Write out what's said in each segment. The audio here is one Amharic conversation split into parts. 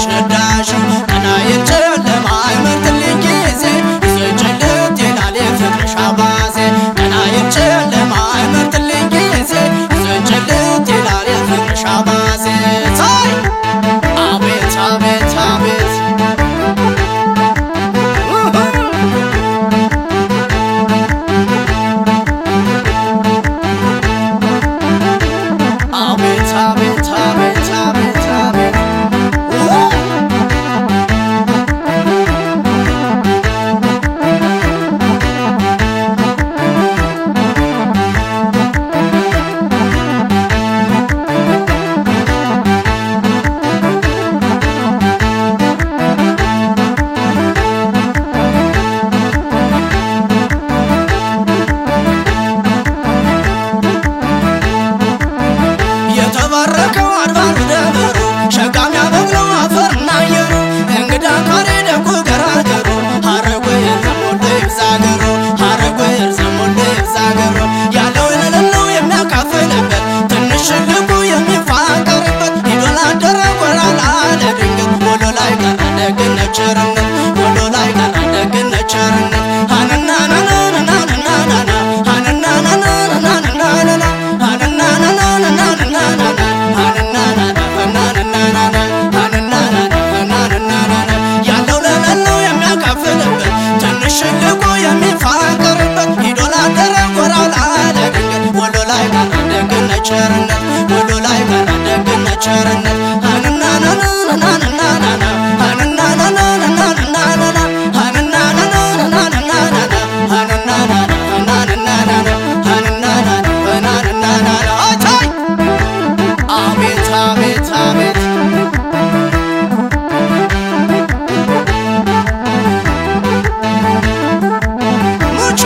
ነሽ ረዳሽ ቀናዬን ጨለማ አይመርጥልኝ ጊዜ ይዘጭልት ይላል የፍቅርሽ አባዜ ቀናዬን ጨለማ አይመርጥልኝ ጊዜ ይዘጭልት ይላል የፍቅርሽ አባዜ ታይ አቤት አቤት አቤት የተባረከው አድባሩ ደብሩ ሸጋም ያበቅለው አፈርና አየሩ እንግዳ ካሬ ደጉ ገራገሩ ሀረጉ የርዘሞሎ ይብዛገሩ ሀረጉ የርዘሞሎ ይብዛገሩ ያለው የሌለው የሚያካፍልበት ትንሽ ትልቁ የሚፋቀርበት ሂዶላ አደረ ጎራ ላለ ድንገት ወሎ ላይ ቀረ ደግነት ቸርነት ወሎ ላይ ቀረ ደግነት ቸርነት ቸርነት ወሎ ላይ ቀረ ደግነት ቸርነት አቤት አቤት አቤት ሙቼ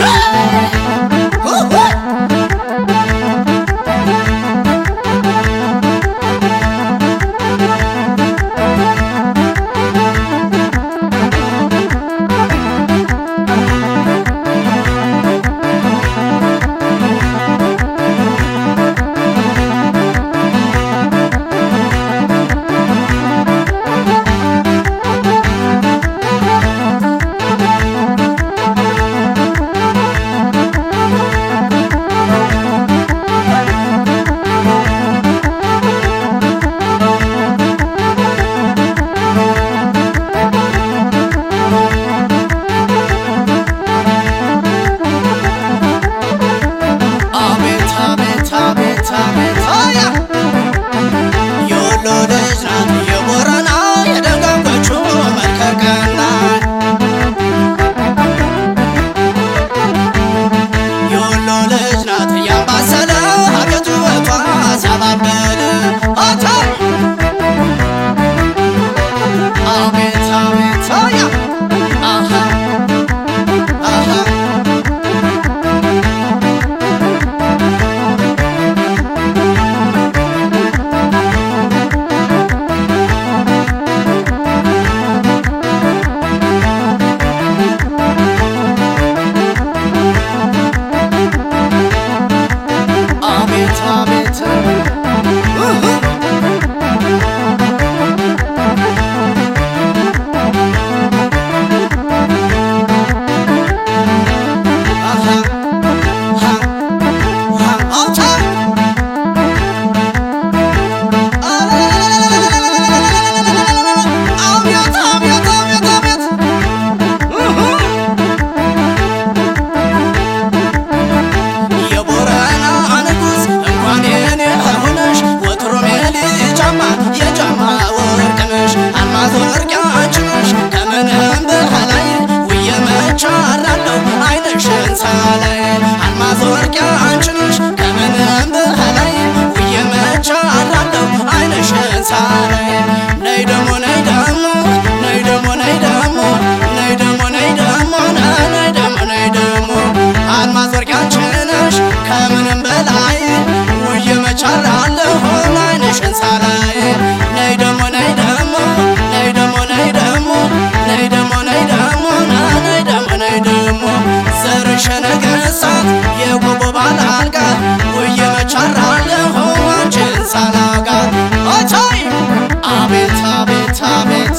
አቤት አቤት አቤት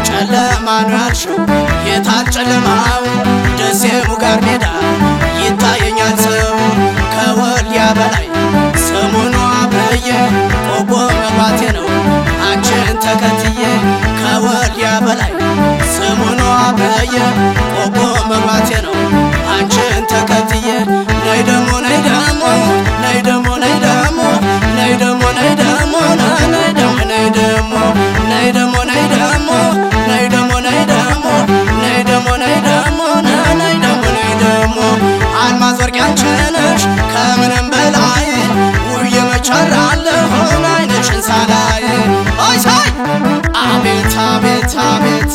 ጨለማ ነው ያልሽው የታል ጨለማው ደሴሙ ጋር ሜዳ ይታየኛል ሰው ከወልዲያ በላይ ሰሞኑ አብረዬ ቆቦ መግባቴ ነው አንቺን ተከትዬ ከወልዲያ በላይ ሰሞኑ አብረዬ ቆቦ መግባቴ ነው አንቺን ተከትዬ ነይ ደሞ ነይ ደሞ ነይ ደሞ ነይ ደሞ ነይ ደሞ ነይ ደሞ ነይ ደሞ ነይ ደሞ ነይ ደሞ ነይ ደሞ ነይ ደሞ ነይ ደሞ ነይ ደሞ ነይ ደሞ ነይ ደሞ ነይ ደሞ አልማዝ ወርቅ አንቺ ነሽ ከምንም በላይ ውዬ መቻላለሁ አይንሽን ሳላይ አይ ሳይ አቤት አቤት አቤት